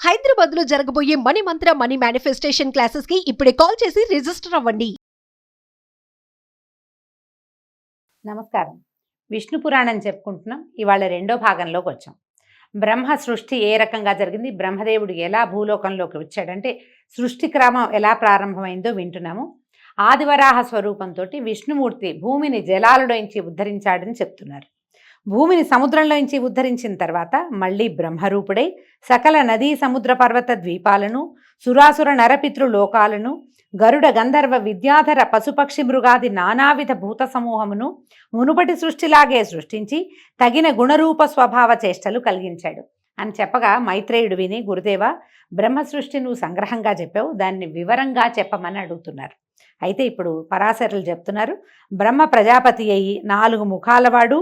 హైదరాబాద్ లో జరగబోయే మనీ మంత్ర money manifestation classes కి ఇప్పుడే కాల్ చేసి రిజిస్టర్ అవ్వండి. నమస్కారం. విష్ణు పురాణం చెప్పుకుంటున్నాం. ఇవాళ రెండో భాగంలోకి వచ్చాం. బ్రహ్మ సృష్టి ఏ రకంగా జరిగింది, బ్రహ్మదేవుడు ఎలా భూలోకంలోకి వచ్చాడంటే సృష్టి క్రమం ఎలా ప్రారంభమైందో వింటున్నాము. ఆదివరాహ స్వరూపంతో విష్ణుమూర్తి భూమిని జలాలలోంచి ఉద్ధరించాడని చెప్తున్నారు. భూమిని సముద్రంలోంచి ఉద్ధరించిన తర్వాత మళ్ళీ బ్రహ్మరూపుడై సకల నదీ సముద్ర పర్వత ద్వీపాలను, సురాసుర నరపితృ లోకాలను, గరుడ గంధర్వ విద్యాధర పశుపక్షి మృగాది నానావిధ భూత సమూహమును మునుపటి సృష్టిలాగే సృష్టించి తగిన గుణరూప స్వభావ చేష్టలు కలిగించాడు అని చెప్పగా మైత్రేయుడు విని, గురుదేవ, బ్రహ్మ సృష్టి నువ్వు సంగ్రహంగా చెప్పావు, దాన్ని వివరంగా చెప్పమని అడుగుతున్నారు. అయితే ఇప్పుడు పరాశరులు చెప్తున్నారు, బ్రహ్మ ప్రజాపతి అయి 4 ముఖాలవాడు,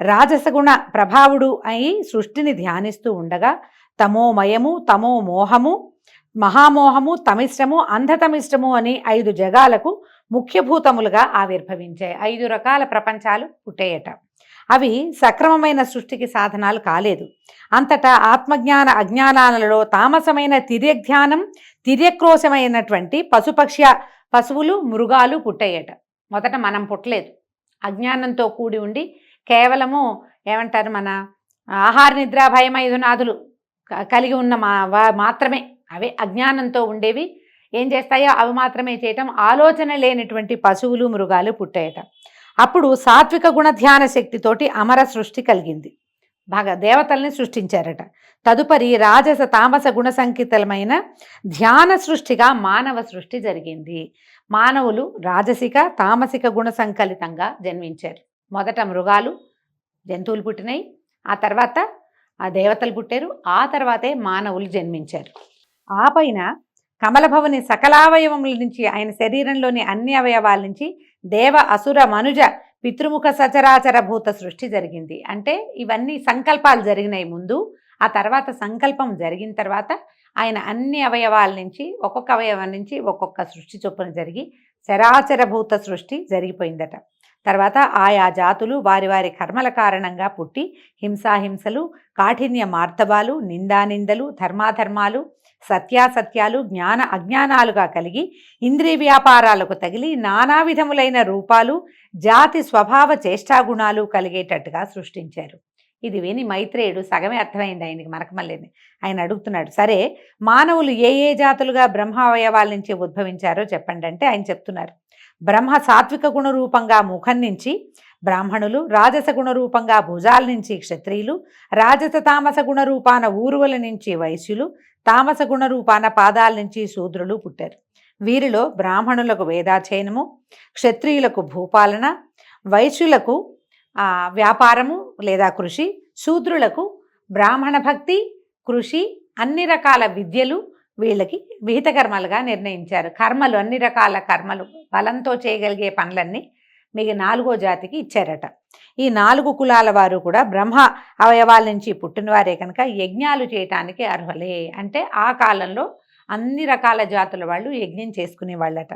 రాజసగుణ ప్రభావుడు అయి సృష్టిని ధ్యానిస్తూ ఉండగా తమోమయము, తమో మోహము, మహామోహము, తమిష్టము, అంధతమిష్టము అని 5 జగాలకు ముఖ్యభూతములుగా ఆవిర్భవించాయి. 5 రకాల ప్రపంచాలు పుట్టేయట. అవి సక్రమమైన సృష్టికి సాధనాలు కాలేదు. అంతటా ఆత్మజ్ఞాన అజ్ఞానాలలో తామసమైన తిర్యజ్ఞానం, తిర్యక్రోశమైనటువంటి పశువులు, మృగాలు పుట్టేయట. మొదట మనం పుట్టలేదు. అజ్ఞానంతో కూడి ఉండి కేవలము ఏమంటారు, మన ఆహార నిద్ర భయం ఐదునాదులు కలిగి ఉన్న మాత్రమే, అవే అజ్ఞానంతో ఉండేవి. ఏం చేస్తాయో అవి మాత్రమే చేయటం, ఆలోచన లేనటువంటి పశువులు, మృగాలు పుట్టాయట. అప్పుడు సాత్విక గుణ ధ్యాన శక్తితోటి అమర సృష్టి కలిగింది. బాగా దేవతల్ని సృష్టించారట. తదుపరి రాజస తామస గుణ సంకేతమైన ధ్యాన సృష్టిగా మానవ సృష్టి జరిగింది. మానవులు రాజసిక తామసిక గుణ సంకలితంగా జన్మించారు. మొదట మృగాలు, జంతువులు పుట్టినాయి, ఆ తర్వాత ఆ దేవతలు పుట్టారు, ఆ తర్వాతే మానవులు జన్మించారు. ఆ పైన కమలభవని సకలావయవముల నుంచి, ఆయన శరీరంలోని అన్ని అవయవాల నుంచి దేవ అసుర మనుజ పితృముఖ సచరాచర భూత సృష్టి జరిగింది. అంటే ఇవన్నీ సంకల్పాలు జరిగినాయి ముందు, ఆ తర్వాత సంకల్పం జరిగిన తర్వాత ఆయన అన్ని అవయవాల నుంచి, ఒక్కొక్క అవయవం నుంచి ఒక్కొక్క సృష్టి చొప్పున జరిగి చరాచర భూత సృష్టి జరిగిపోయిందట. తర్వాత ఆయా జాతులు వారి వారి కర్మల కారణంగా పుట్టి హింసాహింసలు, కాఠిన్య మార్తబాలు, నిందానిందలు, ధర్మాధర్మాలు, సత్యాసత్యాలు, జ్ఞాన అజ్ఞానాలుగా కలిగి ఇంద్రియ వ్యాపారాలకు తగిలి నానా విధములైన రూపాలు, జాతి స్వభావ చేష్టాగుణాలు కలిగేటట్టుగా సృష్టించారు. ఇది విని మైత్రేయుడు సగమే అర్థమైంది ఆయనకి, మనకమల్లేని. ఆయన అడుగుతున్నాడు, సరే మానవులు ఏ ఏ జాతులుగా బ్రహ్మావయవాల నుంచి ఉద్భవించారో చెప్పండి అంటే ఆయన చెప్తున్నారు. బ్రహ్మ సాత్విక గుణ రూపంగా ముఖం నుంచి బ్రాహ్మణులు, రాజస గుణ రూపంగా భుజాల నుంచి క్షత్రియులు, రాజస తామస గుణ రూపాన ఊరువల నుంచి వైశ్యులు, తామస గుణ రూపాన పాదాల నుంచి శూద్రులు పుట్టారు. వీరిలో బ్రాహ్మణులకు వేదాధ్యయనము, క్షత్రియులకు భూపాలన, వైశ్యులకు వ్యాపారము లేదా కృషి, శూద్రులకు బ్రాహ్మణ భక్తి, కృషి, అన్ని రకాల విద్యలు వీళ్ళకి విహిత కర్మలుగా నిర్ణయించారు. కర్మలు, అన్ని రకాల కర్మలు, బలంతో చేయగలిగే పనులన్నీ మీకు 4వ జాతికి ఇచ్చారట. ఈ 4 కులాల వారు కూడా బ్రహ్మ అవయవాల నుంచి పుట్టినవారే కనుక యజ్ఞాలు చేయటానికి అర్హులే. అంటే ఆ కాలంలో అన్ని రకాల జాతుల వాళ్ళు యజ్ఞం చేసుకునే వాళ్ళట.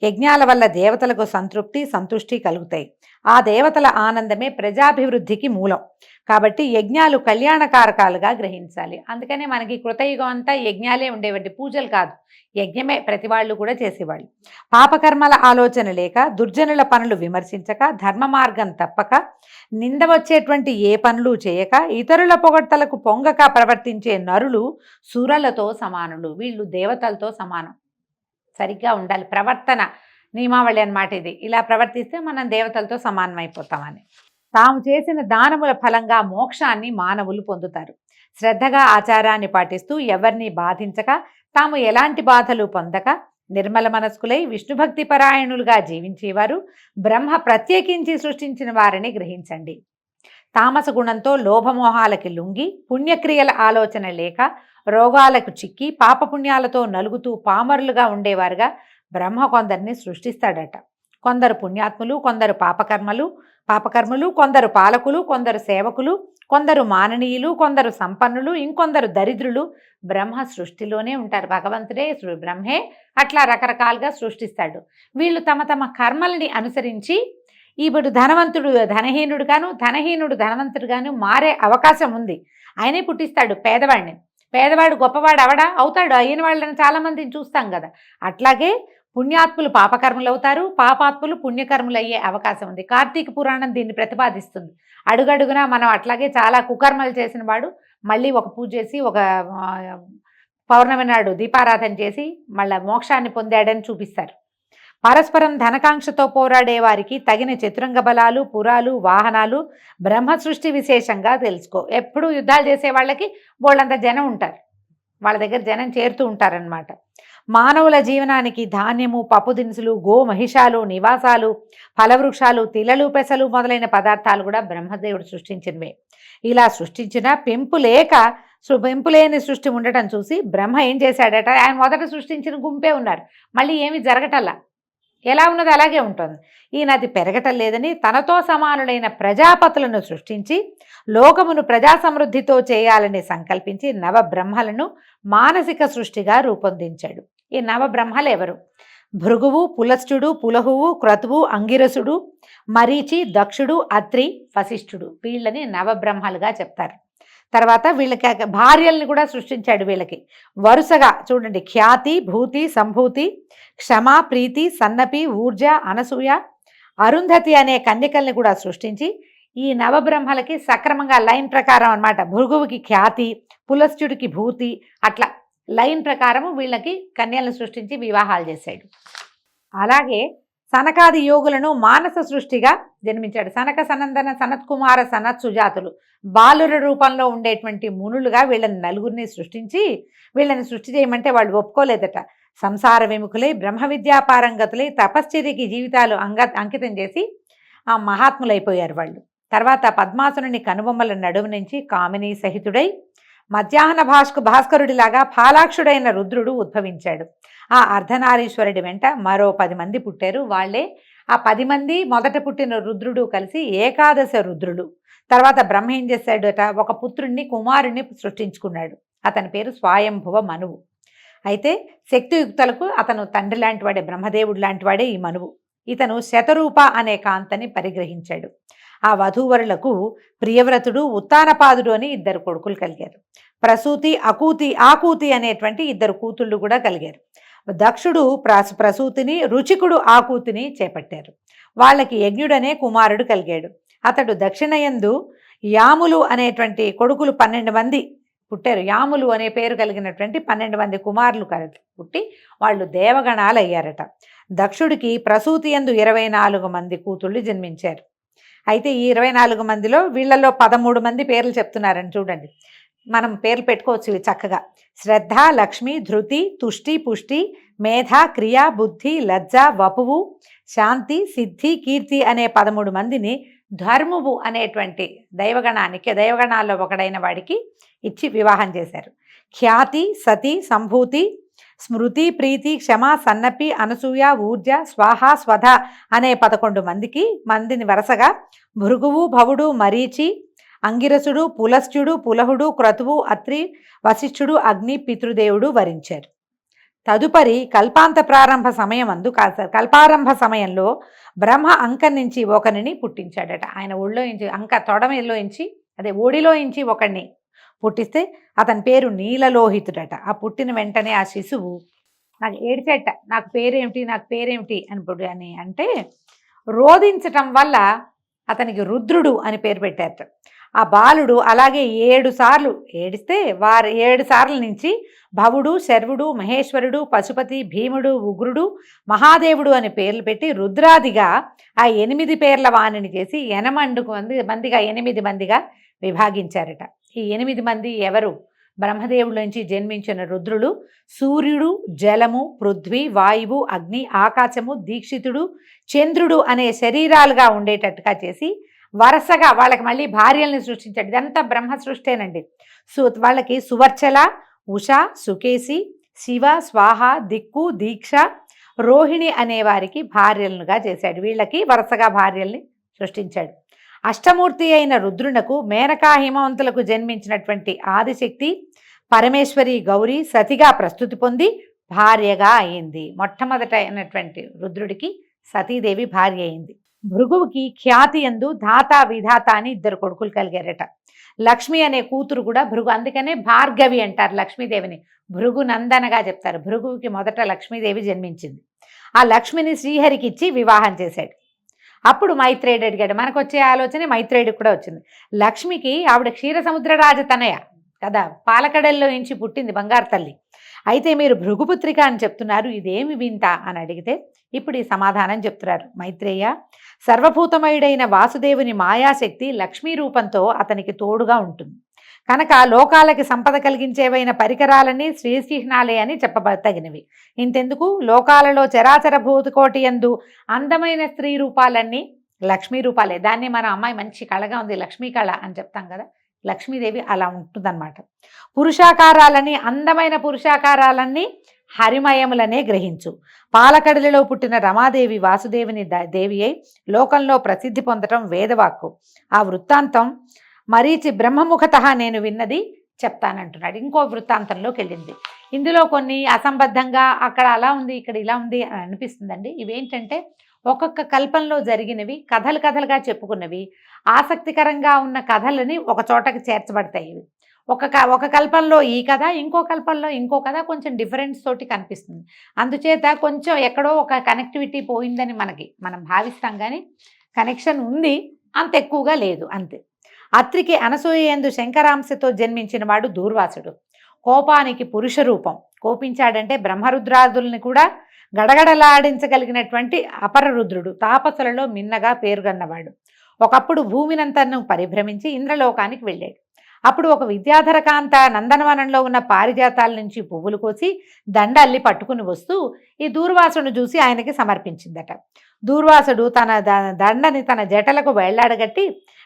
యజ్ఞాల వల్ల దేవతలకు సంతృప్తి, సంతుష్టి కలుగుతాయి. ఆ దేవతల ఆనందమే ప్రజాభివృద్ధికి మూలం. కాబట్టి యజ్ఞాలు కళ్యాణకారకాలుగా గ్రహించాలి. అందుకనే మనకి కృతయుగం అంతా యజ్ఞాలే ఉండేవంటి, పూజలు కాదు, యజ్ఞమే ప్రతి వాళ్ళు కూడా చేసేవాళ్ళు. పాపకర్మల ఆలోచన లేక, దుర్జనుల పనులు విమర్శించక, ధర్మ మార్గం తప్పక, నింద వచ్చేటువంటి ఏ పనులు చేయక, ఇతరుల పొగడ్తలకు పొంగక ప్రవర్తించే నరులు సురలతో సమానులు. వీళ్ళు దేవతలతో సమానం. సరిగ్గా ఉండాలి ప్రవర్తన, నియమావళి అన్నమాట ఇది. ఇలా ప్రవర్తిస్తే మనం దేవతలతో సమానమైపోతామని. తాము చేసిన దానముల ఫలంగా మోక్షాన్ని మానవులు పొందుతారు. శ్రద్ధగా ఆచారాన్ని పాటిస్తూ ఎవరిని బాధించక, తాము ఎలాంటి బాధలు పొందక నిర్మల మనస్కులై విష్ణుభక్తి పరాయణులుగా జీవించేవారు బ్రహ్మ ప్రత్యేకించి సృష్టించిన వారిని గ్రహించండి. తామస గుణంతో లోభమోహాలకి లొంగి, పుణ్యక్రియల ఆలోచన లేక, రోగాలకు చిక్కి, పాపపుణ్యాలతో నలుగుతూ పామరులుగా ఉండేవారుగా బ్రహ్మ కొందరిని సృష్టిస్తాడట. కొందరు పుణ్యాత్ములు, కొందరు పాపకర్మలు, కొందరు పాలకులు, కొందరు సేవకులు, కొందరు మాననీయులు, కొందరు సంపన్నులు, ఇంకొందరు దరిద్రులు బ్రహ్మ సృష్టిలోనే ఉంటారు. భగవంతుడే బ్రహ్మే అట్లా రకరకాలుగా సృష్టిస్తాడు. వీళ్ళు తమ తమ కర్మల్ని అనుసరించి ఇప్పుడు ధనవంతుడు ధనహీనుడుగాను, ధనహీనుడు ధనవంతుడుగాను మారే అవకాశం ఉంది. ఆయనే పుట్టిస్తాడు పేదవాడిని. పేదవాడు గొప్పవాడు అవుతాడు, అయిన వాళ్ళని చాలామందిని చూస్తాం కదా. అట్లాగే పుణ్యాత్ములు పాపకర్మలు అవుతారు, పాపాత్ములు పుణ్యకర్మలు అయ్యే అవకాశం ఉంది. కార్తీక పురాణం దీన్ని ప్రతిపాదిస్తుంది. అడుగడుగునా మనం అట్లాగే చాలా కుకర్మలు చేసిన వాడు మళ్ళీ ఒక పూజ చేసి ఒక పౌర్ణమి నాడు దీపారాధన చేసి మళ్ళీ మోక్షాన్ని పొందాడని చూపిస్తారు. పరస్పరం ధనకాంక్షతో పోరాడే వారికి తగిన చతురంగ బలాలు, పురాలు, వాహనాలు బ్రహ్మ సృష్టి విశేషంగా తెలుసుకో. ఎప్పుడు యుద్ధాలు చేసే వాళ్ళకి వాళ్ళంత జనం ఉంటారు, వాళ్ళ దగ్గర జనం చేరుతూ ఉంటారనమాట. మానవుల జీవనానికి ధాన్యము, పప్పు దినుసులు, గో మహిషాలు, నివాసాలు, ఫలవృక్షాలు, తిలలు, పెసలు మొదలైన పదార్థాలు కూడా బ్రహ్మదేవుడు సృష్టించినవే. ఇలా సృష్టించిన పెంపులేని సృష్టి ఉండటం చూసి బ్రహ్మ ఏం చేశాడట, ఆయన మొదట సృష్టించిన గుంపే ఉన్నారు, మళ్ళీ ఏమి జరగటల్లా, ఎలా ఉన్నది అలాగే ఉంటుంది. ఈయన అది పెరగటం లేదని తనతో సమానులైన ప్రజాపతులను సృష్టించి లోకమును ప్రజా సమృద్ధితో చేయాలని సంకల్పించి నవబ్రహ్మలను మానసిక సృష్టిగా రూపొందించాడు. ఈ నవబ్రహ్మలు ఎవరు? భృగువు, పులస్త్యుడు, పులహువు, క్రతువు, అంగిరసుడు, మరీచి, దక్షుడు, అత్రి, వశిష్ఠుడు, వీళ్ళని నవబ్రహ్మలుగా చెప్తారు. తర్వాత వీళ్ళకి భార్యల్ని కూడా సృష్టించాడు. వీళ్ళకి వరుసగా చూడండి, ఖ్యాతి, భూతి, సంభూతి, క్షమ, ప్రీతి, సన్నపి, ఊర్జ, అనసూయ, అరుంధతి అనే కన్యకల్ని కూడా సృష్టించి ఈ నవబ్రహ్మలకి సక్రమంగా లైన్ ప్రకారం అన్నమాట. భృగువుకి ఖ్యాతి, పులస్త్యుడికి భూతి, అట్లా లైన్ ప్రకారము వీళ్ళకి కన్యలను సృష్టించి వివాహాలు చేశాడు. అలాగే సనకాది యోగులను మానస సృష్టిగా జన్మించాడు. సనక, సనందన, సనత్కుమార, సనత్ సుజాతులు బాలుర రూపంలో ఉండేటువంటి మునులుగా వీళ్ళని నలుగురిని సృష్టించి వీళ్ళని సృష్టి చేయమంటే వాళ్ళు ఒప్పుకోలేదట. సంసార విముఖులై బ్రహ్మ విద్యా పారంగతులై తపశ్చర్యకి జీవితాలు అంకితం చేసి ఆ మహాత్ములైపోయారు వాళ్ళు. తర్వాత పద్మాసుని కనుబొమ్మల నడుము నుంచి కామినీ సహితుడై మధ్యాహ్న భాస్కరుడిలాగా ఫాలాక్షుడైన రుద్రుడు ఉద్భవించాడు. ఆ అర్ధనారీశ్వరుడి వెంట మరో 10 మంది పుట్టారు. వాళ్ళే ఆ 10 మంది మొదట పుట్టిన రుద్రుడు కలిసి ఏకాదశ రుద్రుడు. తర్వాత బ్రహ్మ ఏం చేశాడట, ఒక పుత్రుణ్ణి, కుమారుణ్ణి సృష్టించుకున్నాడు. అతని పేరు స్వయంభువ మనువు. అయితే శక్తియుక్తులకు అతను తండ్రి లాంటివాడే, బ్రహ్మదేవుడు లాంటివాడే ఈ మనువు. ఇతను శతరూప అనే కాంతని పరిగ్రహించాడు. ఆ వధూవరులకు ప్రియవ్రతుడు, ఉత్తానపాదుడు అని 2 కొడుకులు కలిగారు. ప్రసూతి, ఆకూతి అనేటువంటి 2 కూతుళ్ళు కూడా కలిగారు. దక్షుడు ప్రసూతిని, రుచికుడు ఆకూతిని చేపట్టారు. వాళ్ళకి యజ్ఞుడనే కుమారుడు కలిగాడు. అతడు దక్షిణయందు యాములు అనేటువంటి కొడుకులు 12 మంది పుట్టారు. యాములు అనే పేరు కలిగినటువంటి 12 మంది కుమారులు పుట్టి వాళ్ళు దేవగణాలు అయ్యారట. దక్షుడికి ప్రసూతి యందు 24 మంది కూతుళ్ళు జన్మించారు. అయితే ఈ 24 మందిలో వీళ్ళల్లో 13 మంది పేర్లు చెప్తున్నారని చూడండి. మనం పేర్లు పెట్టుకోవచ్చు ఇవి చక్కగా. శ్రద్ధ, లక్ష్మి, ధృతి, తుష్టి, పుష్టి, మేధ, క్రియ, బుద్ధి, లజ్జ, వపువు, శాంతి, సిద్ధి, కీర్తి అనే 13 మందిని ధర్మువు అనేటువంటి దైవగణాల్లో ఒకడైన వాడికి ఇచ్చి వివాహం చేశారు. ఖ్యాతి, సతి, సంభూతి, స్మృతి, ప్రీతి, క్షమ, సన్నపి, అనసూయ, ఊర్జ, స్వాహ, స్వధ అనే 11 మందిని వరుసగా భృగువు, భవుడు, మరీచి, అంగిరసుడు, పులస్త్యుడు, పులహుడు, క్రతువు, అత్రి, వశిష్ఠుడు, అగ్ని, పితృదేవుడు వరించారు. తదుపరి కల్పారంభ సమయంలో బ్రహ్మ అంకం నుంచి ఒకరిని పుట్టించాడట. ఆయన ఒళ్ళోంచి ఓడిలోంచి ఒకడిని పుట్టిస్తే అతని పేరు నీలలోహితుడట. ఆ పుట్టిన వెంటనే ఆ శిశువు నాకు ఏడ్చేట, నాకు పేరేమిటి అని అంటే రోధించటం వల్ల అతనికి రుద్రుడు అని పేరు పెట్టారట. ఆ బాలుడు అలాగే 7 సార్లు ఏడిస్తే 7 సార్ల నుంచి భవుడు, శర్వుడు, మహేశ్వరుడు, పశుపతి, భీముడు, ఉగ్రుడు, మహాదేవుడు అని పేర్లు పెట్టి రుద్రాదిగా ఆ 8 పేర్ల వాణిని చేసి 8 మందిగా విభాగించారట. ఈ 8 మంది ఎవరు? బ్రహ్మదేవుడి నుంచి జన్మించిన రుద్రులు సూర్యుడు, జలము, పృథ్వీ, వాయువు, అగ్ని, ఆకాశము, దీక్షితుడు, చంద్రుడు అనే శరీరాలుగా ఉండేటట్టుగా చేసి వరుసగా వాళ్ళకి మళ్ళీ భార్యల్ని సృష్టించాడు. ఇదంతా బ్రహ్మ సృష్టేనండి. వాళ్ళకి సువర్చల, ఉష, సుకేసి, శివ, స్వాహ, దిక్కు, దీక్ష, రోహిణి అనే వారికి భార్యలుగా చేశాడు. వీళ్ళకి వరుసగా భార్యల్ని సృష్టించాడు. అష్టమూర్తి అయిన రుద్రునకు మేనకా హిమవంతులకు జన్మించినటువంటి ఆదిశక్తి పరమేశ్వరి గౌరీ సతిగా ప్రస్తుతి పొంది భార్యగా అయింది. మొట్టమొదట అయినటువంటి రుద్రుడికి సతీదేవి భార్య అయింది. భృగువుకి ఖ్యాతి యందు ధాత విధాత అని ఇద్దరు కొడుకులు కలిగారట. లక్ష్మి అనే కూతురు కూడా భృగు, అందుకనే భార్గవి అంటారు లక్ష్మీదేవిని. భృగు నందనగా చెప్తారు. భృగువుకి మొదట లక్ష్మీదేవి జన్మించింది. ఆ లక్ష్మిని శ్రీహరికి ఇచ్చి వివాహం చేశాడు. అప్పుడు మైత్రేయుడు అడిగాడు. మనకు వచ్చే ఆలోచన మైత్రేయుడికి కూడా వచ్చింది. లక్ష్మికి ఆవిడ క్షీరసముద్ర రాజతనయ కదా, పాలకడల్లో నుంచి పుట్టింది బంగారు తల్లి. అయితే మీరు భృగుపుత్రిక అని చెప్తున్నారు, ఇదేమి వింత అని అడిగితే ఇప్పుడు ఈ సమాధానం చెప్తున్నారు. మైత్రేయ, సర్వభూతమయుడైన వాసుదేవుని మాయాశక్తి లక్ష్మీ రూపంతో అతనికి తోడుగా ఉంటుంది కనుక లోకాలకి సంపద కలిగించేవైన పరికరాలన్నీ శ్రీచిహ్నాలే అని చెప్పతగినవి. ఇంతెందుకు, లోకాలలో చరాచర భూతకోటి యందు అందమైన స్త్రీ రూపాలన్నీ లక్ష్మీ రూపాలే. దాన్ని మన అమ్మాయి మంచి కళగా ఉంది, లక్ష్మీ కళ అని చెప్తాం కదా, లక్ష్మీదేవి అలా ఉంటుందన్నమాట. పురుషాకారాలని, అందమైన పురుషాకారాలన్నీ హరిమయములనే గ్రహించు. పాలకడలిలో పుట్టిన రమాదేవి వాసుదేవుని దేవి అయి లోకంలో ప్రసిద్ధి పొందటం వేదవాక్కు. ఆ వృత్తాంతం మరీచి బ్రహ్మముఖత నేను విన్నది చెప్తానంటున్నాడు. ఇంకో వృత్తాంతంలోకి వెళ్ళింది. ఇందులో కొన్ని అసంబద్ధంగా అక్కడ అలా ఉంది, ఇక్కడ ఇలా ఉంది అని అనిపిస్తుందండి. ఇవేంటంటే ఒక్కొక్క కల్పంలో జరిగినవి, కథలు కథలుగా చెప్పుకున్నవి, ఆసక్తికరంగా ఉన్న కథలని ఒక చోటకి చేర్చబడతాయి. ఒక కల్పంలో ఈ కథ, ఇంకో కల్పంలో ఇంకో కథ, కొంచెం డిఫరెన్స్ తోటి కనిపిస్తుంది. అందుచేత కొంచెం ఎక్కడో ఒక కనెక్టివిటీ పోయిందని మనం భావిస్తాం, కానీ కనెక్షన్ ఉంది, అంత ఎక్కువగా లేదు అంతే. అత్రికి అనసూయందు శంకరాంశతో జన్మించిన వాడు దూర్వాసుడు. కోపానికి పురుష రూపం. కోపించాడంటే బ్రహ్మరుద్రాదుల్ని కూడా గడగడలాడించగలిగినటువంటి అపరరుద్రుడు. తాపసులలో మిన్నగా పేరుగన్నవాడు. ఒకప్పుడు భూమినంతను పరిభ్రమించి ఇంద్రలోకానికి వెళ్ళాడు. అప్పుడు ఒక విద్యాధరకాంత నందనవనంలో ఉన్న పారిజాతాల నుంచి పువ్వులు కోసి దండ అల్లి పట్టుకుని వస్తూ ఈ దూర్వాసును చూసి ఆయనకి సమర్పించిందట. దూర్వాసుడు తన దండని తన జటలకు వేళ్లాడగట్టి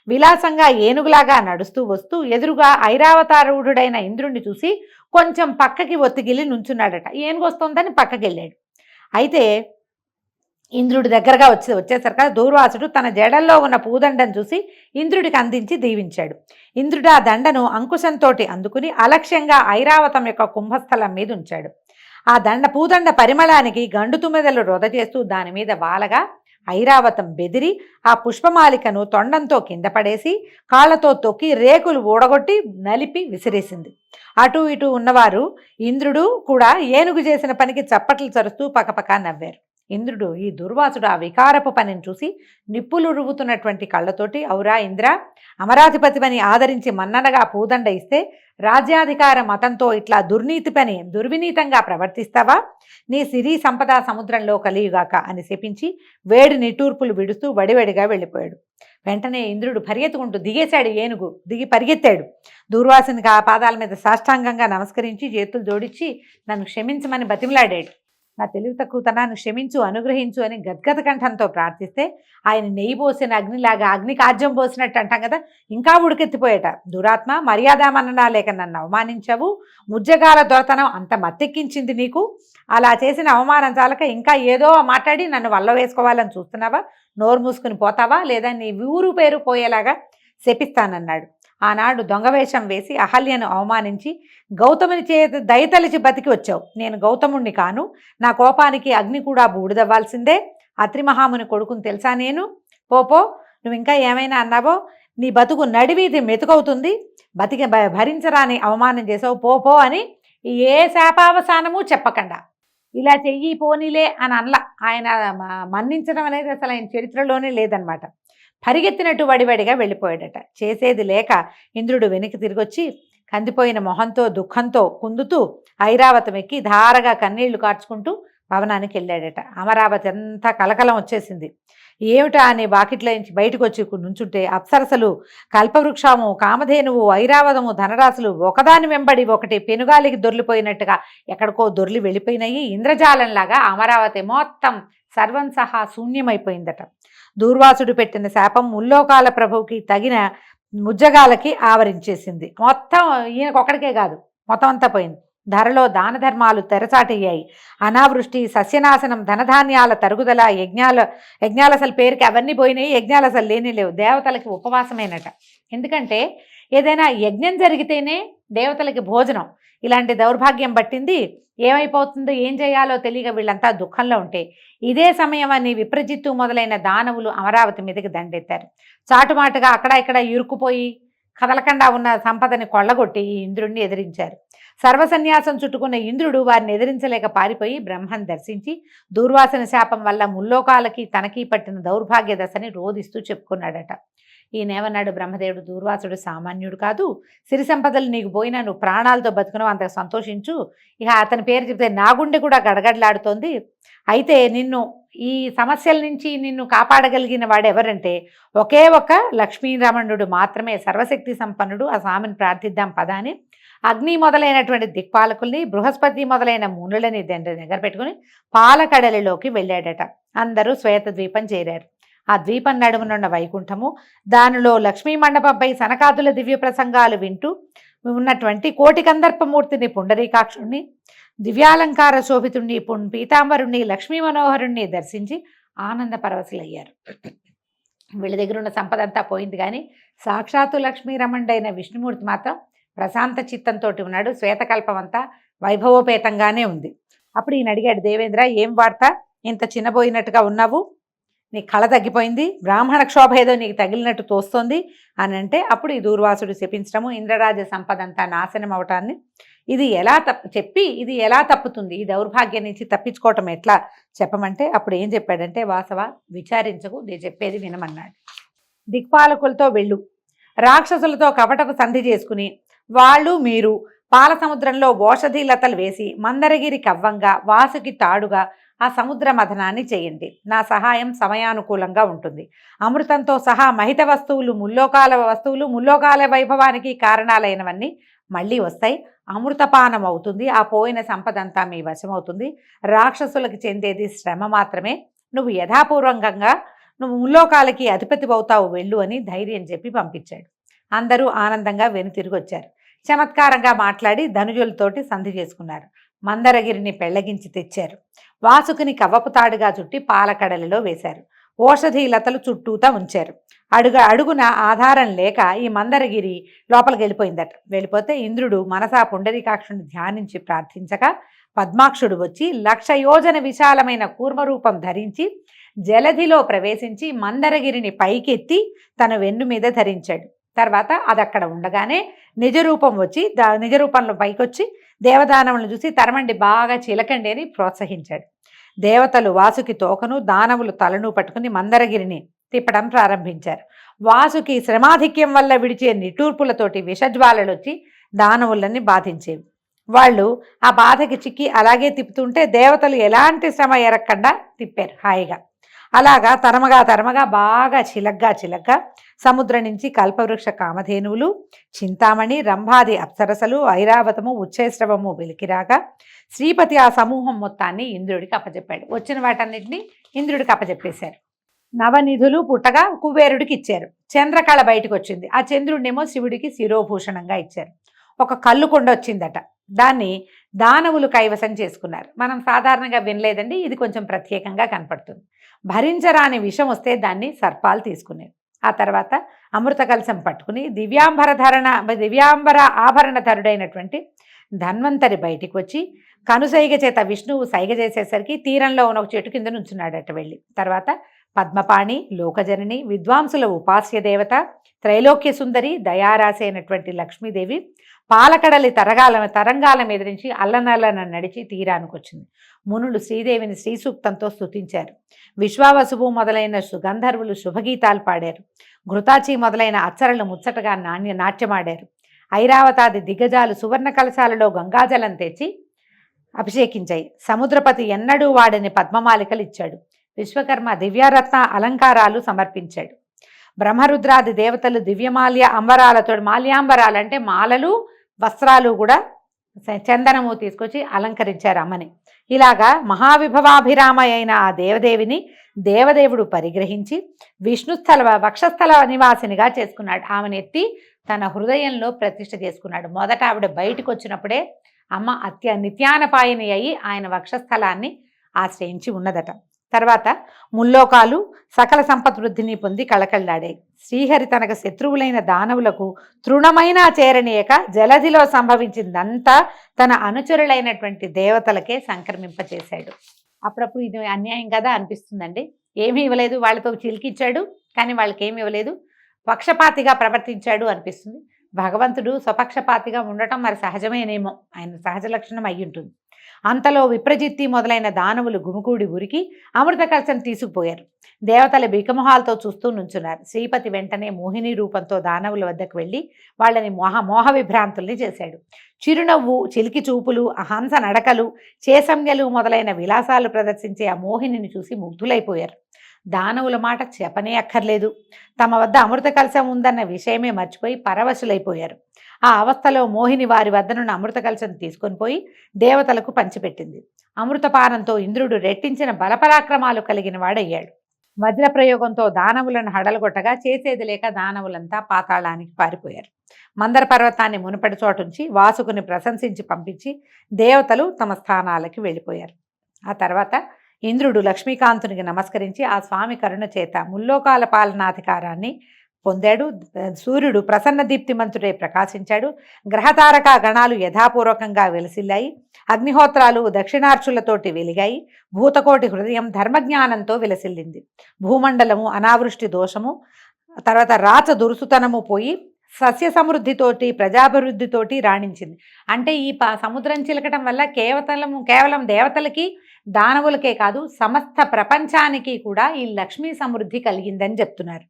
విలాసంగా ఏనుగులాగా నడుస్తూ వస్తూ ఎదురుగా ఐరావతారూఢుడైన ఇంద్రుణ్ణి చూసి కొంచెం పక్కకి ఒత్తిగిలి నుంచున్నాడట. ఏనుగు వస్తుందని పక్కకి వెళ్ళాడు. అయితే ఇంద్రుడి దగ్గరగా వచ్చేసరికి దూర్వాసుడు తన జడల్లో ఉన్న పూదండను చూసి ఇంద్రుడికి అందించి దీవించాడు. ఇంద్రుడు ఆ దండను అంకుశంతో అందుకుని అలక్ష్యంగా ఐరావతం యొక్క కుంభస్థలం మీద ఉంచాడు. ఆ పూదండ పరిమళానికి గండు తుమ్మెదలు రొద చేస్తూ దాని మీద వాలగా ఐరావతం బెదిరి ఆ పుష్పమాలికను తొండంతో కింద పడేసి కాళ్లతో తొక్కి రేకులు ఊడగొట్టి నలిపి విసిరేసింది. అటు ఇటు ఉన్నవారు ఇంద్రుడు కూడా ఏనుగు చేసిన పనికి చప్పట్లు చరుస్తూ పకపక నవ్వారు. ఇంద్రుడు ఈ దుర్వాసుడు ఆ వికారపు పనిని చూసి నిప్పులు రువ్వుతున్నటువంటి కళ్ళతోటి, ఔరా ఇంద్ర, అమరాధిపతిపని ఆదరించి మన్ననగా పూదండ ఇస్తే రాజ్యాధికార మతంతో ఇట్లా దుర్వినీతంగా ప్రవర్తిస్తావా? నీ సిరి సంపద సముద్రంలో కలియుగాక అని శపించి వేడి నిట్టూర్పులు విడుస్తూ వడివడిగా వెళ్ళిపోయాడు. వెంటనే ఇంద్రుడు పరిగెత్తుకుంటూ దిగేశాడు. ఏనుగు దిగి పరిగెత్తాడు. దూర్వాసునికి ఆ పాదాల మీద సాష్టాంగంగా నమస్కరించి చేతులు జోడించి నన్ను క్షమించమని బతిమలాడాడు. నా తెలివి తక్కువతనాన్ని క్షమించు, అనుగ్రహించు అని గద్గద కంఠంతో ప్రార్థిస్తే ఆయన నెయ్యి పోసిన అగ్నిలాగా, అగ్ని కాజ్యం పోసినట్టు అంటాం కదా, ఇంకా ఉడికెత్తిపోయేట. దురాత్మ, మర్యాదామన్నా లేక నన్ను అవమానించావు. ముజ్జగాల దొరతనం అంత మత్తెక్కించింది నీకు. అలా చేసిన అవమానం చాలక ఇంకా ఏదో మాట్లాడి నన్ను వల్ల వేసుకోవాలని చూస్తున్నావా? నోరు మూసుకుని పోతావా, లేదా నీ ఊరు పేరు పోయేలాగా శపిస్తానన్నాడు. ఆనాడు దొంగవేషం వేసి అహల్యను అవమానించి గౌతముని చేతి దయతలిచి బతికి వచ్చావు. నేను గౌతముణ్ణి కాను. నా కోపానికి అగ్ని కూడా బూడిదవ్వాల్సిందే. అత్రిమహాముని కొడుకుని తెలుసా నేను? పోపో, నువ్వు ఇంకా ఏమైనా అన్నావో నీ బతుకు నడివీధి మెతుకవుతుంది. భరించరాని అవమానం చేసావు, పోపో అని ఏ శాపావసానము చెప్పకుండా ఇలా చెయ్యి పోనీలే అని అనలా. ఆయన మన్నించడం అనేది అసలు ఆయన చరిత్రలోనే లేదనమాట. పరిగెత్తినట్టు వడివడిగా వెళ్ళిపోయాడట. చేసేది లేక ఇంద్రుడు వెనక్కి తిరిగొచ్చి కందిపోయిన మొహంతో దుఃఖంతో కుందుతూ ఐరావతం ఎక్కి ధారగా కన్నీళ్లు కార్చుకుంటూ భవనానికి వెళ్ళాడట. అమరావతి అంతా కలకలం వచ్చేసింది. ఏమిటా అని వాకిట్లో నుంచి బయటకు వచ్చి నుంచుంటే అప్సరసలు, కల్పవృక్షము, కామధేనువు, ఐరావతము, ధనరాశులు ఒకదాని వెంబడి ఒకటి పెనుగాలికి దొర్లిపోయినట్టుగా ఎక్కడికో దొర్లి వెళ్ళిపోయినాయి. ఇంద్రజాలంలాగా అమరావతి మొత్తం సర్వం సహా శూన్యమైపోయిందట. దూర్వాసుడు పెట్టిన శాపం ముల్లోకాల ప్రభువుకి తగిన ముజ్జగాలకి ఆవరించేసింది. మొత్తం ఈయనకొక్కడికే కాదు, మొత్తం అంతా పోయింది. ధరలో దాన ధర్మాలు తెరచాటయ్యాయి. అనావృష్టి, సస్యనాశనం, ధనధాన్యాల తరుగుదల, యజ్ఞాలు అసలు పేరుకి అవన్నీ పోయినాయి. యజ్ఞాలు అసలు లేని లేవు. దేవతలకి ఉపవాసమేనట. ఎందుకంటే ఏదైనా యజ్ఞం జరిగితేనే దేవతలకి భోజనం. ఇలాంటి దౌర్భాగ్యం పట్టింది, ఏమైపోతుందో ఏం చేయాలో తెలియక వీళ్ళంతా దుఃఖంలో ఉంటే ఇదే సమయం అని విప్రజిత్తు మొదలైన దానవులు అమరావతి మీదకి దండెత్తారు. చాటుమాటుగా అక్కడ ఇక్కడ ఇరుక్కుపోయి కదలకుండా ఉన్న సంపదని కొల్లగొట్టి ఈ ఇంద్రుడిని ఎదిరించారు. సర్వసన్యాసం చుట్టుకున్న ఇంద్రుడు వారిని ఎదిరించలేక పారిపోయి బ్రహ్మను దర్శించి దూర్వాసన శాపం వల్ల ముల్లోకాలకి తనకి పట్టిన దౌర్భాగ్య దశని రోధిస్తూ చెప్పుకున్నాడట. ఈయనేమన్నాడు బ్రహ్మదేవుడు, దూర్వాసుడు సామాన్యుడు కాదు, సిరి సంపదలు నీకు పోయినా నువ్వు ప్రాణాలతో బతుకున్నావు, అంత సంతోషించు. ఇక అతని పేరు చెప్తే నా గుండె కూడా గడగడలాడుతోంది. అయితే నిన్ను ఈ సమస్యల నుంచి నిన్ను కాపాడగలిగిన వాడు ఎవరంటే ఒకే ఒక లక్ష్మీరమణుడు మాత్రమే, సర్వశక్తి సంపన్నుడు. ఆ స్వామిని ప్రార్థిద్దాం పదా అని అగ్ని మొదలైనటువంటి దిక్పాలకుల్ని, బృహస్పతి మొదలైన మునులని దగ్గర పెట్టుకుని పాలకడలిలోకి వెళ్ళాడట. అందరూ శ్వేత ద్వీపం చేరారు. ఆ ద్వీపం నడుమునున్న వైకుంఠము, దానిలో లక్ష్మీ మండపంపై సనకాదుల దివ్య ప్రసంగాలు వింటూ ఉన్నటువంటి కోటి కందర్పమూర్తిని, పుండరీకాక్షుణ్ణి, దివ్యాలంకార శోభితుణ్ణి, పీతాంబరుణ్ణి, లక్ష్మీ మనోహరుణ్ణి దర్శించి ఆనంద పరవశులయ్యారు. వీళ్ళ దగ్గర ఉన్న సంపద అంతా పోయింది, కానీ సాక్షాత్తు లక్ష్మీరమణుడైన విష్ణుమూర్తి మాత్రం ప్రశాంత చిత్తంతో ఉన్నాడు. శ్వేతకల్పం అంతా వైభవోపేతంగానే ఉంది. అప్పుడు ఈయన అడిగాడు, దేవేంద్ర ఏం వార్త, ఇంత చిన్నబోయినట్టుగా ఉన్నావు, నీ కళ తగ్గిపోయింది, బ్రాహ్మణ క్షోభ ఏదో నీకు తగిలినట్టు తోస్తోంది అని అంటే, అప్పుడు ఈ దూర్వాసుడు శపించడము, ఇంద్రరాజ సంపద అంతా నాశనం అవటాన్ని, ఇది ఎలా తప్పుతుంది, ఈ దౌర్భాగ్యం నుంచి తప్పించుకోవటం ఎట్లా చెప్పమంటే, అప్పుడు ఏం చెప్పాడంటే, వాసవ విచారించకు, నేను చెప్పేది వినమన్నాడు. దిక్పాలకులతో వెళ్ళు, రాక్షసులతో కపటపు సంధి చేసుకుని వాళ్ళు మీరు పాల సముద్రంలో ఓషధి లతలు వేసి మందరగిరి కవ్వంగా వాసుకి తాడుగా ఆ సముద్ర మథనాన్ని చేయండి. నా సహాయం సమయానుకూలంగా ఉంటుంది. అమృతంతో సహా మహిత వస్తువులు, ముల్లోకాల వైభవానికి కారణాలైనవన్నీ మళ్ళీ వస్తాయి. అమృతపానం అవుతుంది. ఆ పోయిన సంపదంతా మీ వశమవుతుంది. రాక్షసులకు చెందేది శ్రమ మాత్రమే. నువ్వు యథాపూర్వకంగా నువ్వు ముల్లోకాలకి అధిపతి అవుతావు, వెళ్ళు అని ధైర్యం చెప్పి పంపించాడు. అందరూ ఆనందంగా వెనుతిరిగి వచ్చారు. చమత్కారంగా మాట్లాడి ధనుజులతోటి సంధి చేసుకున్నారు. మందరగిరిని పెళ్లగించి తెచ్చారు. వాసుకుని కవ్వపు తాడుగా చుట్టి పాలకడలిలో వేశారు. ఓషధి లతలు చుట్టూతా ఉంచారు. అడుగున ఆధారం లేక ఈ మందరగిరి లోపలికి వెళ్ళిపోయిందట. వెళ్ళిపోతే ఇంద్రుడు మనసా పుండరీకాక్షుని ధ్యానించి ప్రార్థించగా పద్మాక్షుడు వచ్చి 1,00,000 యోజన విశాలమైన కూర్మరూపం ధరించి జలధిలో ప్రవేశించి మందరగిరిని పైకెత్తి తన వెన్ను మీద ధరించాడు. తర్వాత అది అక్కడ ఉండగానే నిజరూపం వచ్చి నిజరూపంలో పైకొచ్చి దేవదానవులను చూసి తరమండి, బాగా చిలకండి అని ప్రోత్సహించాడు. దేవతలు వాసుకి తోకను, దానవులు తలను పట్టుకుని మందరగిరిని తిప్పడం ప్రారంభించారు. వాసుకి శ్రమాధిక్యం వల్ల విడిచే నిట్టూర్పులతోటి విషజ్వాలలు వచ్చి దానవులని బాధించేవి. వాళ్ళు ఆ బాధకి చిక్కి అలాగే తిప్పుతుంటే దేవతలు ఎలాంటి శ్రమ ఎరక్కుండా తిప్పారు హాయిగా. అలాగా తరమగా బాగా చిలగ్గా సముద్రం నుంచి కల్పవృక్ష కామధేనువులు, చింతామణి, రంభాది అప్సరసలు, ఐరావతము, ఉచ్చైశ్రవము వెలికిరాగా శ్రీపతి ఆ సమూహం మొత్తాన్ని ఇంద్రుడికి అప్పచెప్పాడు. వచ్చిన వాటన్నిటిని ఇంద్రుడికి అప్పచెప్పేశారు. నవనిధులు పుట్టగా కుబేరుడికి ఇచ్చారు. చంద్రకళ బయటకు వచ్చింది. ఆ చంద్రుడినేమో శివుడికి శిరోభూషణంగా ఇచ్చారు. ఒక కళ్ళు కొండ వచ్చిందట. దాన్ని దానవులు కైవసం చేసుకున్నారు. మనం సాధారణంగా వినలేదండి, ఇది కొంచెం ప్రత్యేకంగా కనపడుతుంది. భరించరాని విషం వస్తే దాన్ని సర్పాలు తీసుకునేవి. ఆ తర్వాత అమృత కలశం పట్టుకుని దివ్యాంబర ఆభరణధరుడైనటువంటి ధన్వంతరి బయటికి వచ్చి కనుసైగ చేత విష్ణువు సైగ చేసేసరికి తీరంలో ఉన్న ఒక చెట్టు కింద నుంచున్నాడట వెళ్ళి. తర్వాత పద్మపాణి, లోకజనని, విద్వాంసుల ఉపాస్య దేవత, త్రైలోక్య సుందరి, దయారాశి అయినటువంటి లక్ష్మీదేవి పాలకడలి తరంగాల మీద నుంచి అల్లనల్లన నడిచి తీరానికి వచ్చింది. మునులు శ్రీదేవిని శ్రీసూక్తంతో స్తుతించారు. విశ్వావసువు మొదలైన సుగంధర్వులు శుభగీతాలు పాడారు. ఘృతాచి మొదలైన అచ్చరలు ముచ్చటగా నాట్యమాడారు. ఐరావతాది దిగ్గజాలు సువర్ణ కలశాలలో గంగాజలం తెచ్చి అభిషేకించాయి. సముద్రపతి ఎన్నడూ వాడని పద్మమాలికలు ఇచ్చాడు. విశ్వకర్మ దివ్యరత్న అలంకారాలు సమర్పించాడు. బ్రహ్మరుద్రాది దేవతలు దివ్యమాల్య అంబరాలతో, మాల్యాంబరాలు అంటే మాలలు, వస్త్రాలు కూడా చందనము తీసుకొచ్చి అలంకరించారు అమ్మని. ఇలాగా మహావిభవాభిరామ అయిన ఆ దేవదేవిని దేవదేవుడు పరిగ్రహించి వక్షస్థల నివాసినిగా చేసుకున్నాడు. ఆమెను ఎత్తి తన హృదయంలో ప్రతిష్ఠ చేసుకున్నాడు. మొదట ఆవిడ బయటకు వచ్చినప్పుడే అమ్మ నిత్యానపాయని అయి ఆయన వక్షస్థలాన్ని ఆశ్రయించి ఉన్నదట. తర్వాత ముల్లోకాలు సకల సంపద్వృద్ధిని పొంది కళకళలాడాయి. శ్రీహరి తనకు శత్రువులైన దానవులకు తృణమైనా చేరనీయక జలధిలో సంభవించిందంతా తన అనుచరులైనటువంటి దేవతలకే సంక్రమింపచేశాడు. అప్పుడప్పుడు ఇది అన్యాయం కదా అనిపిస్తుందండి. ఏమీ ఇవ్వలేదు, వాళ్ళతో చిలికిచ్చాడు కానీ వాళ్ళకి ఏమి ఇవ్వలేదు, పక్షపాతిగా ప్రవర్తించాడు అనిపిస్తుంది. భగవంతుడు స్వపక్షపాతిగా ఉండటం మరి సహజమేనేమో, ఆయన సహజ లక్షణం అయి ఉంటుంది. అంతలో విప్రజిత్తి మొదలైన దానవులు గుమికూడి ఉరికి అమృత కలశం తీసుకుపోయారు. దేవతల బికమొహాలతో చూస్తూ నుంచున్నారు. శ్రీపతి వెంటనే మోహిని రూపంతో దానవుల వద్దకు వెళ్ళి వాళ్ళని మోహ విభ్రాంతుల్ని చేశాడు. చిరునవ్వు, చిలికి చూపులు, హంస నడకలు, చేసంజ్ఞలు మొదలైన విలాసాలు ప్రదర్శించే ఆ మోహినిని చూసి ముగ్ధులైపోయారు. దానవుల మాట చెప్పనే అక్కర్లేదు. తమ వద్ద అమృత కలశం ఉందన్న విషయమే మర్చిపోయి పరవశులైపోయారు. ఆ అవస్థలో మోహిని వారి వద్ద నుండి అమృత కలశం తీసుకొని పోయి దేవతలకు పంచిపెట్టింది. అమృతపానంతో ఇంద్రుడు రెట్టించిన బలపరాక్రమాలు కలిగిన వాడయ్యాడు. వజ్ర ప్రయోగంతో దానవులను హడలగొట్టగా చేసేది లేక దానవులంతా పాతాళానికి పారిపోయారు. మందర పర్వతాన్ని మునుపటి చోటుంచి వాసుకుని ప్రశంసించి పంపించి దేవతలు తమ స్థానాలకి వెళ్ళిపోయారు. ఆ తర్వాత ఇంద్రుడు లక్ష్మీకాంతునికి నమస్కరించి ఆ స్వామి కరుణ చేత ముల్లోకాల పాలనాధికారాన్ని పొందాడు. సూర్యుడు ప్రసన్న దీప్తిమంతుడై ప్రకాశించాడు. గ్రహతారక గణాలు యథాపూర్వకంగా వెలసిల్లాయి. అగ్నిహోత్రాలు దక్షిణార్చులతోటి వెలిగాయి. భూతకోటి హృదయం ధర్మజ్ఞానంతో విలసిల్లింది. భూమండలము అనావృష్టి దోషము, తర్వాత రాచ దురుసుతనము పోయి సస్య సమృద్ధితోటి ప్రజాభివృద్ధితోటి రాణించింది. అంటే ఈ సముద్రం చిలకటం వల్ల కేవలం దేవతలకి దానవులకే కాదు సమస్త ప్రపంచానికి కూడా ఈ లక్ష్మీ సమృద్ధి కలిగిందని చెప్తున్నారు.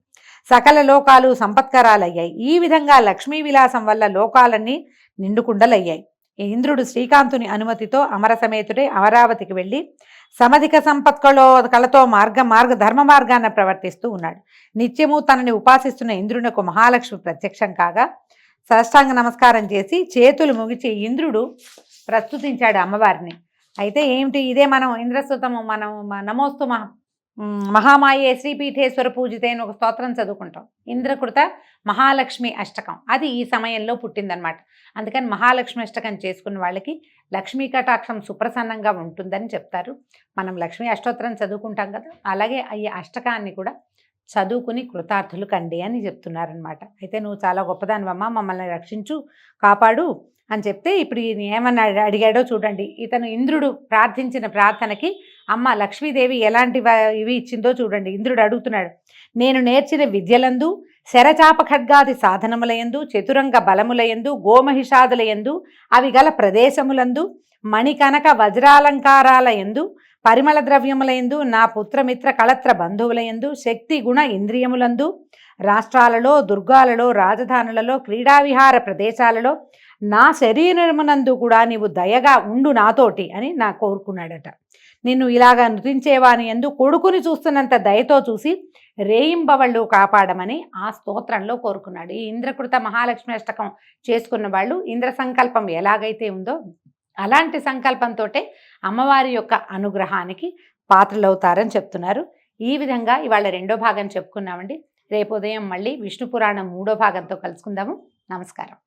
సకల లోకాలు సంపత్కరాలయ్యాయి. ఈ విధంగా లక్ష్మీ విలాసం వల్ల లోకాలన్నీ నిండుకుండలయ్యాయి. ఇంద్రుడు శ్రీకాంతుని అనుమతితో అమరసమేతుడై అమరావతికి వెళ్ళి సమధిక కళతో ధర్మ మార్గాన ప్రవర్తిస్తూ ఉన్నాడు. నిత్యము తనని ఉపాసిస్తున్న ఇంద్రునకు మహాలక్ష్మి ప్రత్యక్షం కాగా సాష్టాంగ నమస్కారం చేసి చేతులు ముగిచి ఇంద్రుడు ప్రస్తుతించాడు అమ్మవారిని. అయితే ఏమిటి, ఇదే మనం ఇంద్రస్తుతము, మనం నమోస్తు మహామాయే శ్రీపీఠేశ్వర పూజితే అని ఒక స్తోత్రం చదువుకుంటాం. ఇంద్రకృత మహాలక్ష్మి అష్టకం అది ఈ సమయంలో పుట్టిందనమాట. అందుకని మహాలక్ష్మి అష్టకం చేసుకున్న వాళ్ళకి లక్ష్మీ కటాక్షం సుప్రసన్నంగా ఉంటుందని చెప్తారు. మనం లక్ష్మీ అష్టోత్తరం చదువుకుంటాం కదా, అలాగే ఈ అష్టకాన్ని కూడా చదువుకుని కృతార్థులు కండి అని చెప్తున్నారనమాట. అయితే నువ్వు చాలా గొప్పదానివమ్మ, మమ్మల్ని రక్షించు, కాపాడు అని చెప్తే ఇప్పుడు ఈయన ఏమన్నా అడిగాడో చూడండి. ఇతను ఇంద్రుడు ప్రార్థించిన ప్రార్థనకి అమ్మ లక్ష్మీదేవి ఎలాంటి ఇవి ఇచ్చిందో చూడండి. ఇంద్రుడు అడుగుతున్నాడు, నేను నేర్చిన విద్యలందు, శరచాప ఖడ్గాది సాధనములయందు, చతురంగ బలములయందు, గోమహిషాదులయందు, అవి గల ప్రదేశములందు, మణికనక వజ్రాలంకారాలయందు, పరిమళ ద్రవ్యములయందు, నా పుత్రమిత్ర కళత్ర బంధువులయందు, శక్తి గుణ ఇంద్రియములందు, రాష్ట్రాలలో, దుర్గాలలో, రాజధానులలో, క్రీడావిహార ప్రదేశాలలో, నా శరీరమునందు కూడా నీవు దయగా ఉండు నాతోటి అని నా కోరుకున్నాడట. నిన్ను ఇలాగా నృతించేవాని యందు కొడుకుని చూస్తున్నంత దయతో చూసి రేయింబవళ్ళు కాపాడమని ఆ స్తోత్రంలో కోరుకున్నాడు. ఈ ఇంద్రకృత మహాలక్ష్మి అష్టకం చేసుకున్న వాళ్ళు ఇంద్ర సంకల్పం ఎలాగైతే ఉందో అలాంటి సంకల్పంతో అమ్మవారి యొక్క అనుగ్రహానికి పాత్రలవుతారని చెప్తున్నారు. ఈ విధంగా ఇవాళ 2వ భాగం చెప్పుకున్నామండి. రేపు ఉదయం మళ్ళీ విష్ణు పురాణం 3వ భాగంతో కలుసుకుందాము. నమస్కారం.